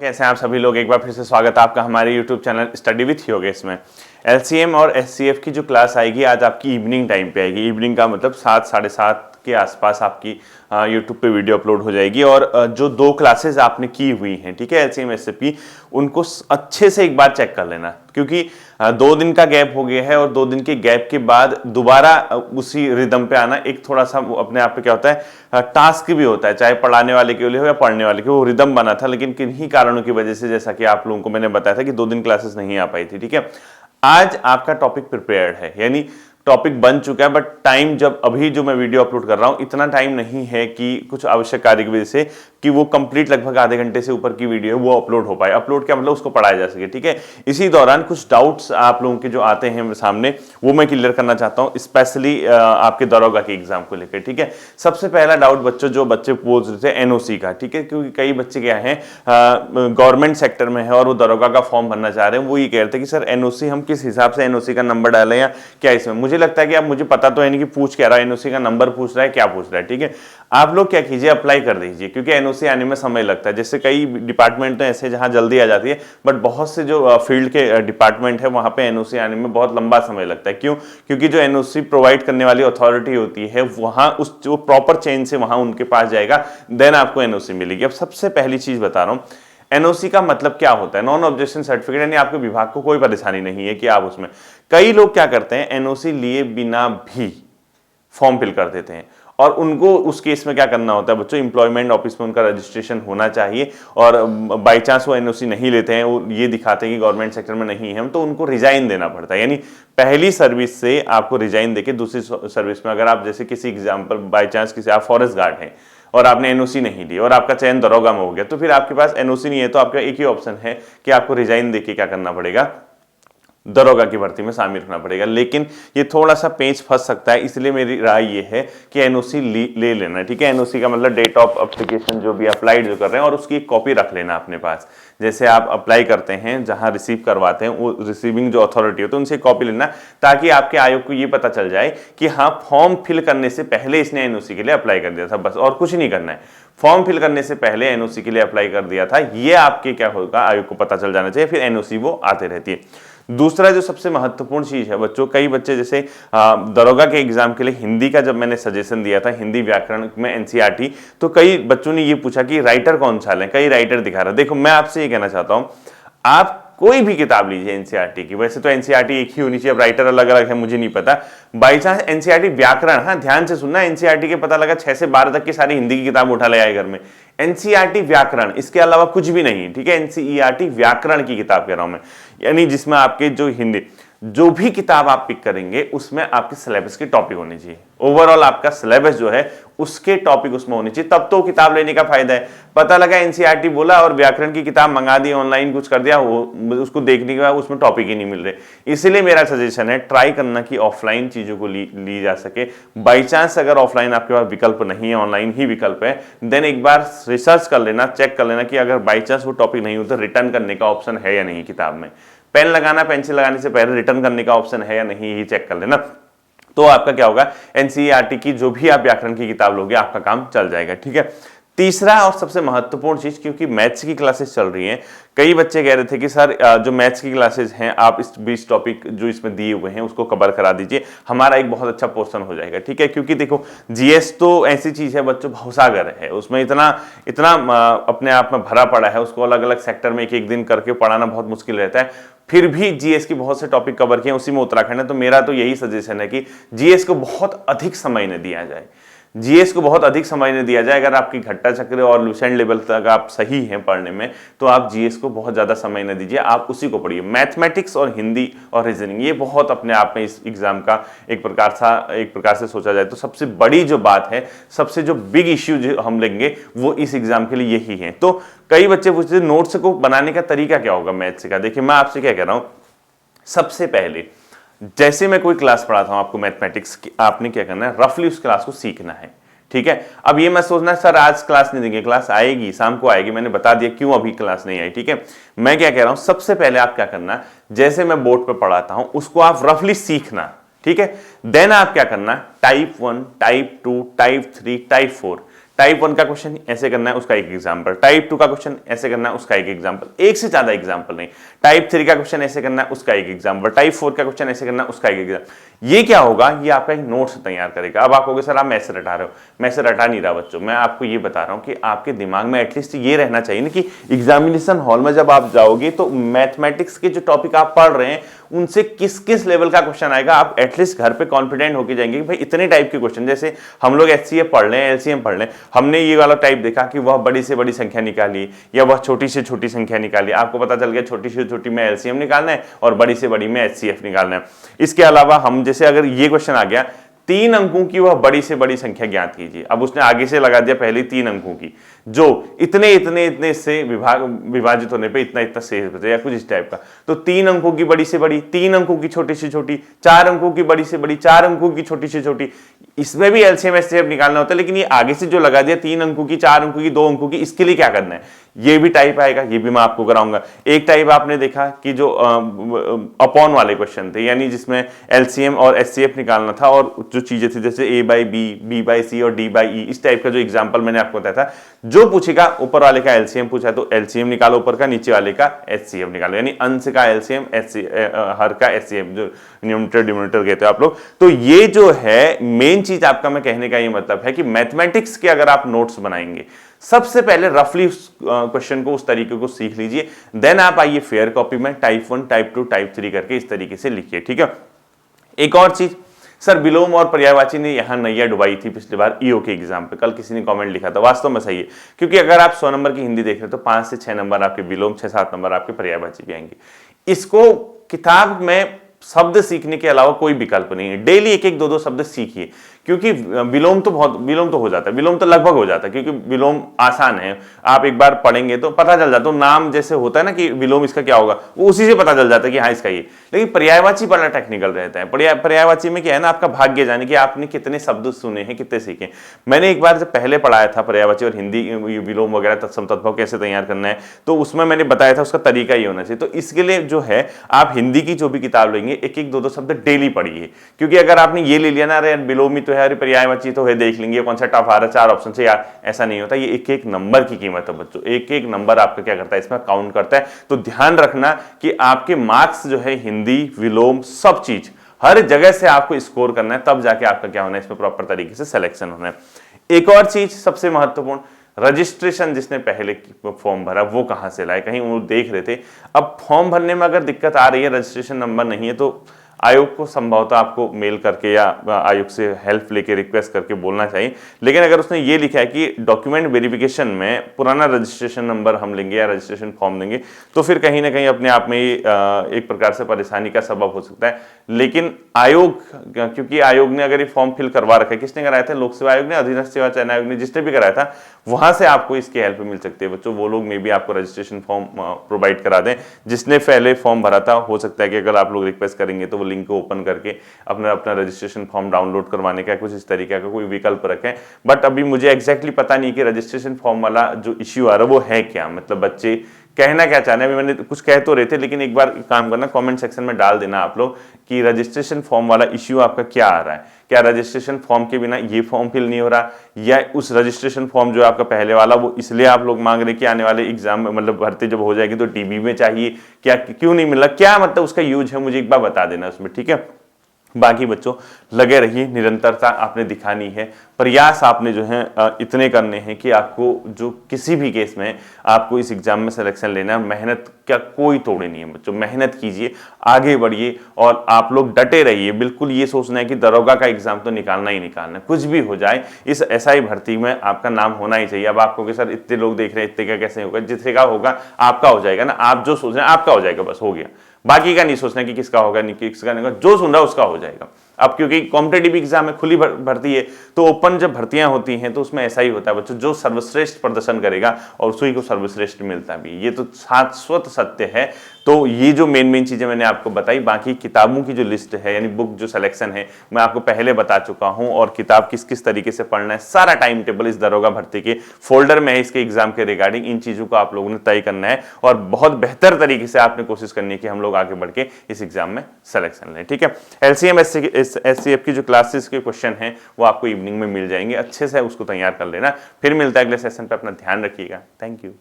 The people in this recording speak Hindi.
कैसे हैं आप सभी लोग। एक बार फिर से स्वागत है आपका हमारे YouTube channel study with Yogesh में। LCM और SCF की जो क्लास आएगी आज आपकी इवनिंग टाइम पे आएगी। इवनिंग का मतलब 7 साढ़े 7 के आसपास आपकी YouTube पे वीडियो अपलोड हो जाएगी। और जो दो क्लासेस आपने की हुई हैं, ठीक है, LCM SCF, उनको अच्छे से एक बार चेक कर लेना, क्योंकि 2 दिन का गैप हो गया है और 2 दिन के गैप के बाद दोबारा उसी रिदम पे आना एक थोड़ा सा अपने आप पे क्या होता है, टास्क भी होता है, चाहे पढ़ाने वाले के लिए हो या पढ़ने वाले के। वो रिदम बना था, लेकिन किन्हीं कारणों की वजह से, जैसा कि आप लोगों को मैंने बताया था कि 2 दिन क्लासेस नहीं आ पाई थी, ठीक है। आज आपका टॉपिक प्रिपेयर्ड है, यानी टॉपिक बन चुका है, बट टाइम जब अभी जो मैं वीडियो अपलोड कर रहा हूं इतना टाइम नहीं है कि कुछ आवश्यक कार्य की वजह से कि वो कंप्लीट लगभग आधे घंटे से ऊपर की वीडियो है वो अपलोड हो पाए। अपलोड क्या मतलब उसको पढ़ाया जा सके, ठीक है। इसी दौरान कुछ डाउट्स आप लोगों के जो आते हैं सामने वो मैं क्लियर करना चाहता हूं, स्पेशली आपके दरोगा के एग्जाम को लेकर, ठीक है। सबसे पहला डाउट जो बच्चे पूछ रहे थे NOC का, ठीक है, क्योंकि कई बच्चे क्या है गवर्नमेंट सेक्टर में है और वो दरोगा का फॉर्म भरना चाह रहे हैं। वो ये कह रहे थे कि सर NOC हम किस हिसाब से NOC का नंबर डालें या क्या इसमें। मुझे लगता है कि आप, मुझे पता तो है नहीं कि पूछ क्या रहा है, NOC का नंबर पूछ रहा है, क्या पूछ रहा है, ठीक है। आप लोग क्या कीजिए, अप्लाई कर दीजिए, क्योंकि NOC आने में समय लगता है। जैसे कई डिपार्टमेंट तो ऐसे जहां जल्दी आ जाती है, बट बहुत से जो फील्ड के डिपार्टमेंट है वहां पे NOC आने में बहुत लंबा समय लगता है। क्यों? क्योंकि जो NOC प्रोवाइड करने वाली अथॉरिटी होती है वहां उस जो प्रॉपर चेन से वहां उनके पास जाएगा, देन आपको NOC मिलेगी। अब सबसे पहली चीज बता रहा हूं, NOC का मतलब क्या होता है, नॉन ऑब्जेक्शन सर्टिफिकेट, यानी आपके विभाग को कोई परेशानी नहीं है कि आप उसमें। कई लोग क्या करते हैं, NOC लिए बिना भी फॉर्म फिल कर देते हैं, और उनको उस केस में क्या करना होता है बच्चों, एम्प्लॉयमेंट ऑफिस में उनका रजिस्ट्रेशन होना चाहिए। और बाई चांस वो NOC नहीं लेते हैं, वो ये दिखाते हैं कि गवर्नमेंट सेक्टर में नहीं है, तो उनको रिजाइन देना पड़ता है। यानी पहली सर्विस से आपको रिजाइन देके दूसरी सर्विस में, अगर आप जैसे किसी एग्जाम्पल बाई चांस किसी आप फॉरेस्ट गार्ड हैं और आपने NOC नहीं ली और आपका चयन दरोगा में हो गया, तो फिर आपके पास NOC नहीं है, तो आपका एक ही ऑप्शन है कि आपको रिजाइन देके क्या करना पड़ेगा, दरोगा की भर्ती में शामिल होना पड़ेगा। लेकिन ये थोड़ा सा पेच फंस सकता है, इसलिए मेरी राय ये है कि NOC ले लेना, ठीक है। NOC का मतलब डेट ऑफ एप्लीकेशन जो भी अप्लाइड जो कर रहे हैं, और उसकी एक कॉपी रख लेना अपने पास। जैसे आप अप्लाई करते हैं, जहां रिसीव करवाते हैं, वो रिसीविंग जो अथॉरिटी होती है उनसे कॉपी लेना, ताकि आपके आयोग को ये पता चल जाए कि हाँ, फॉर्म फिल करने से पहले इसने NOC के लिए अप्लाई कर दिया था, बस और कुछ नहीं करना है। फॉर्म फिल करने से पहले NOC के लिए अप्लाई कर दिया था, ये आपके क्या होगा, आयोग को पता चल जाना चाहिए, फिर NOC वो आते रहती है। दूसरा जो सबसे महत्वपूर्ण चीज है बच्चों, कई बच्चे जैसे दरोगा के एग्जाम के लिए हिंदी का जब मैंने सजेशन दिया था, हिंदी व्याकरण में NCERT, तो कई बच्चों ने ये पूछा कि राइटर कौन सा लें, कई राइटर दिखा रहा है। देखो, मैं आपसे ये कहना चाहता हूं, आप कोई भी किताब लीजिए NCERT की, वैसे तो NCERT एक ही होनी चाहिए, अब राइटर अलग अलग है मुझे नहीं पता। बाई चांस NCERT व्याकरण, हाँ ध्यान से सुनना, NCERT के पता लगा 6 से 12 तक की सारी हिंदी की किताब उठा ले आए घर में, NCERT व्याकरण, इसके अलावा कुछ भी नहीं, ठीक है। NCERT व्याकरण की किताब कह रहा हूं मैं, यानी जिसमें आपके जो हिंदी जो भी किताब आप पिक करेंगे उसमें आपके सिलेबस के टॉपिक होने चाहिए। ओवरऑल आपका सिलेबस जो है उसके टॉपिक उसमें होने चाहिए, तब तो किताब लेने का फायदा है। पता लगा NCERT बोला और व्याकरण की किताब मंगा दी, ऑनलाइन कुछ कर दिया, उसको देखने के बाद उसमें टॉपिक ही नहीं मिल रहे। इसलिए मेरा सजेशन है, ट्राई करना कि ऑफलाइन चीजों को ली जा सके। बाई चांस अगर ऑफलाइन आपके पास विकल्प नहीं है, ऑनलाइन ही विकल्प है, देन एक बार रिसर्च कर लेना, चेक कर लेना कि अगर बाई चांस वो टॉपिक नहीं हो तो रिटर्न करने का ऑप्शन है या नहीं किताब में। पेन लगाना, पेंसिल लगाने से पहले रिटर्न करने का ऑप्शन है या नहीं, ये चेक कर लेना। तो आपका क्या होगा, NCERT की जो भी आप व्याकरण की किताब लोगे आपका काम चल जाएगा, ठीक है। तीसरा और सबसे महत्वपूर्ण चीज, क्योंकि मैथ्स की क्लासेस चल रही हैं, कई बच्चे कह रहे थे कि सर जो मैथ्स की क्लासेस हैं आप इस 20 टॉपिक जो इसमें दिए हुए हैं उसको कवर करा दीजिए, हमारा एक बहुत अच्छा पोर्शन हो जाएगा, ठीक है। क्योंकि देखो, GS तो ऐसी चीज है बच्चों, भवसागर है, उसमें इतना अपने आप में भरा पड़ा है, उसको अलग अलग सेक्टर में एक एक दिन करके पढ़ाना बहुत मुश्किल रहता है। फिर भी GS की बहुत से टॉपिक कवर किए, उसी में उत्तराखंड है, तो मेरा तो यही सजेशन है कि GS को बहुत अधिक समय न दिया जाए, GS को बहुत अधिक समय न दिया जाए। अगर आपकी घट्टा चक्र और लुसेंट लेवल तक आप सही हैं पढ़ने में, तो आप GS को बहुत ज्यादा समय न दीजिए, आप उसी को पढ़िए। मैथमेटिक्स और हिंदी और रीजनिंग, ये बहुत अपने आप में इस एग्जाम का एक प्रकार से सोचा जाए तो सबसे बड़ी जो बात है, सबसे जो बिग इश्यू जो हम लेंगे वो इस एग्जाम के लिए यही है। तो कई बच्चे पूछते हैं नोट्स को बनाने का तरीका क्या होगा मैथ्स का। देखिए, मैं आपसे क्या कह रहा हूं, सबसे पहले जैसे मैं कोई क्लास पढ़ाता हूं आपको मैथमेटिक्स की, आपने क्या करना है, रफली उस क्लास को सीखना है, ठीक है। अब ये मैं सोचना सर आज क्लास नहीं देंगे, क्लास आएगी, शाम को आएगी, मैंने बता दिया क्यों अभी क्लास नहीं आई, ठीक है। मैं क्या कह रहा हूं, सबसे पहले आप क्या करना, जैसे मैं बोर्ड पे पढ़ाता हूं उसको आप रफली सीखना, ठीक है। देन आप क्या करना, type 1, type 2, type 3, type 4, type 1 का क्वेश्चन ऐसे करना है, उसका एक एग्जांपल, टाइप 2 का क्वेश्चन ऐसे करना है, उसका एक एग्जांपल, एक से ज्यादा एग्जांपल नहीं, टाइप 3 का क्वेश्चन ऐसे करना है, उसका एक एग्जांपल, टाइप 4 का क्वेश्चन ऐसे करना है, उसका एक एग्जांपल। ये क्या होगा, ये आपका एक नोट्स तैयार करेगा। अब आप कहोगे सर आप मैथ्स रटा रहे हो, मैथ्स रटा नहीं रहा बच्चों, मैं आपको ये बता रहा हूं कि आपके दिमाग में एटलीस्ट ये रहना चाहिए ना कि एग्जामिनेशन हॉल में जब आप जाओगे तो मैथमेटिक्स के जो टॉपिक आप पढ़ रहे हैं उनसे किस किस लेवल का क्वेश्चन आएगा, आप एटलीस्ट घर पे कॉन्फिडेंट होकर जाएंगे कि भाई इतने टाइप के क्वेश्चन, जैसे हम लोग एचसीएफ पढ़ लें, एलसीएम पढ़ लें, हमने ये वाला टाइप देखा कि वह बड़ी से बड़ी संख्या निकाली या वह छोटी से छोटी संख्या निकाली, आपको पता चल गया छोटी से छोटी में एलसीएम निकालना है और बड़ी से बड़ी में एचसीएफ निकालना है। इसके अलावा हम जैसे अगर ये क्वेश्चन आ गया 3 अंकों की वह बड़ी से बड़ी संख्या ज्ञात कीजिए, अब उसने आगे से लगा दिया पहले 3 अंकों की जो इतने इतने इतने से विभाजित होने पे इतना इतना शेष बचे या कुछ इस टाइप का, तो 3 अंकों की बड़ी से बड़ी, 3 अंकों की छोटी से छोटी, 4 अंकों की बड़ी से बड़ी, 4 अंकों की छोटी से छोटी, इसमें भी एलसीएम एचसीएफ निकालना होता है। लेकिन ये आगे से जो लगा दिया 3 अंकों की, 4 अंकों की, 2 अंकों की, इसके लिए क्या करना है, ये भी टाइप आएगा, ये भी मैं आपको कराऊंगा। एक टाइप आपने देखा कि जो अपॉन वाले क्वेश्चन थे, यानी जिसमें एलसीएम और एचसीएफ निकालना था और जो चीजें थी जैसे a by B, b by C और d बाई ई, इस टाइप का जो एग्जांपल मैंने आपको बताया था, जो पूछेगा ऊपर वाले का एलसीएम पूछा तो एलसीएम निकालो ऊपर का, नीचे वाले का एचसीएफ निकालो, यानी अंश का एलसीएम, हर का एचसीएफ, जो न्यूमरेटर डिनोमिनेटर कहते हो आप लोग। तो ये जो है मेन चीज आपका मैं कहने का ये मतलब है कि मैथमेटिक्स के अगर आप नोट्स बनाएंगे, सबसे पहले रफली क्वेश्चन को उस तरीके को सीख लीजिए, देन आप आइए फेयर कॉपी में टाइप 1, टाइप 2, टाइप 3 करके इस तरीके से लिखिए, ठीक है। एक और चीज सर, विलोम और पर्यायवाची ने यहां नैया डुबाई थी पिछली बार ईओ के एग्जाम पे, कल किसी ने कमेंट लिखा था, वास्तव में सही है, क्योंकि अगर आप 100 नंबर की हिंदी देख रहे हो तो 5 से 6 नंबर आपके विलोम, 6-7 नंबर आपके पर्यायवाची भी आएंगे। इसको किताब में शब्द सीखने के अलावा कोई विकल्प नहीं है, डेली एक एक 2-2 शब्द सीखिए, क्योंकि विलोम तो हो जाता है, विलोम तो लगभग हो जाता है, क्योंकि विलोम आसान है, आप एक बार पढ़ेंगे तो पता चल जाता है, नाम जैसे होता है ना कि विलोम इसका क्या होगा, वो उसी से पता चल जाता है कि हाँ इसका ये। लेकिन पर्यायवाची बड़ा टेक्निकल रहता है, पर्यायवाची में क्या है ना, आपका भाग्य जाने कि आपने कितने शब्द सुने हैं, कितने सीखे। मैंने एक बार जब पहले पढ़ाया था पर्यायवाची और हिंदी विलोम वगैरह, तत्सम तद्भव कैसे तैयार करना है, तो उसमें मैंने बताया था उसका तरीका ये होना चाहिए। तो इसके लिए जो है आप हिंदी की जो भी किताब लेंगे एक एक 2-2 शब्द डेली पढ़िए, क्योंकि अगर आपने ये ले लिया ना, अरे विलोमी तो है, अरे पर्यायवाची तो है, देख लेंगे कौन सा टफ आ रहा है 4 ऑप्शन से, यार ऐसा नहीं होता। ये एक एक नंबर की कीमत है बच्चों, एक एक नंबर आपका क्या करता है, इसमें काउंट करता है। तो ध्यान रखना कि आपके मार्क्स जो है हिंदी, विलोम, सब चीज हर जगह से आपको स्कोर करना है, तब जाके आपका क्या होना है, इसमें प्रॉपर तरीके से सिलेक्शन होना है। एक और चीज सबसे महत्वपूर्ण, रजिस्ट्रेशन जिसने पहले फॉर्म भरा वो कहां से लाए, कहीं वो देख रहे थे। अब फॉर्म भरने में अगर दिक्कत आ रही है, रजिस्ट्रेशन नंबर नहीं है, तो आयोग को संभवतः आपको मेल करके या आयोग से हेल्प लेके रिक्वेस्ट करके बोलना चाहिए। लेकिन अगर उसने ये लिखा है कि डॉक्यूमेंट वेरिफिकेशन में पुराना रजिस्ट्रेशन नंबर हम लेंगे या रजिस्ट्रेशन फॉर्म देंगे, तो फिर कहीं ना कहीं अपने आप में एक प्रकार से परेशानी का सबब हो सकता है। लेकिन आयोग, क्योंकि आयोग ने अगर ये फॉर्म फिल करवा रखा है, किसने कराया था, लोक सेवा आयोग ने, अधीनस्थ सेवा चयन आयोग ने, जिसने भी कराया था, वहां से आपको इसकी हेल्प मिल सकती है बच्चों। वो लोग में भी आपको रजिस्ट्रेशन फॉर्म प्रोवाइड करा दें, जिसने पहले फॉर्म भरा था। हो सकता है कि अगर आप लोग रिक्वेस्ट करेंगे तो वो लिंक को ओपन करके अपना रजिस्ट्रेशन फॉर्म डाउनलोड करवाने का कुछ इस तरीके का कोई विकल्प रखें। बट अभी मुझे एग्जैक्टली पता नहीं कि रजिस्ट्रेशन फॉर्म वाला जो इश्यू आ रहा है वो है क्या, मतलब बच्चे कहना क्या चाह रहे हैं। मैंने कुछ कह तो रहे थे, लेकिन एक बार काम करना, कमेंट सेक्शन में डाल देना आप लोग कि रजिस्ट्रेशन फॉर्म वाला इश्यू आपका क्या आ रहा है। क्या रजिस्ट्रेशन फॉर्म के बिना ये फॉर्म फिल नहीं हो रहा, या उस रजिस्ट्रेशन फॉर्म जो आपका पहले वाला वो इसलिए आप लोग मांग रहे कि आने वाले एग्जाम में, मतलब भर्ती जब हो जाएगी तो डीबी में चाहिए, क्या क्यों नहीं मिल रहा, क्या मतलब उसका यूज है, मुझे एक बार बता देना उसमें, ठीक है। बाकी बच्चों लगे रहिए, निरंतरता आपने दिखानी है, प्रयास आपने जो है इतने करने हैं कि आपको जो किसी भी केस में आपको इस एग्जाम में सिलेक्शन लेना है, मेहनत का कोई तोड़े नहीं है बच्चों। मेहनत कीजिए, आगे बढ़िए और आप लोग डटे रहिए। बिल्कुल ये सोचना है कि दरोगा का एग्जाम तो निकालना ही निकालना है, कुछ भी हो जाए इस एसआई भर्ती में आपका नाम होना ही चाहिए। अब आपको कि सर इतने लोग देख रहे हैं, इतने का कैसे होगा, जिसका होगा आपका हो जाएगा ना, आप जो सोच रहे हैं आपका हो जाएगा, बस हो गया। बाकी का नहीं सोचना कि किसका होगा, नहीं किसका नहीं होगा, जो सुन रहा है उसका हो जाएगा। अब क्योंकि कॉम्पिटेटिव एग्जाम है, खुली भर्ती है, तो ओपन जब भर्तियां होती हैं तो उसमें ऐसा ही होता है बच्चों, जो सर्वश्रेष्ठ प्रदर्शन करेगा और उसी को सर्वश्रेष्ठ मिलता भी, ये तो शाश्वत सत्य है। तो ये जो मेन चीजें मैंने आपको बताई, बाकी किताबों की जो लिस्ट है यानी बुक जो सिलेक्शन है मैं आपको पहले बता चुका हूं, और किताब किस किस तरीके से पढ़ना है सारा टाइम टेबल इस दरोगा भर्ती के फोल्डर में है, इसके एग्जाम के रिगार्डिंग। इन चीजों को आप लोगों ने तय करना है और बहुत बेहतर तरीके से आपने कोशिश करनी है कि हम लोग आगे बढ़ के इस एग्जाम में सिलेक्शन लें, ठीक है। एलसीएम SCF की जो क्लासेस के क्वेश्चन हैं वो आपको इवनिंग में मिल जाएंगे, अच्छे से उसको तैयार कर लेना। फिर मिलता है अगले सेशन पे, अपना ध्यान रखिएगा। Thank you.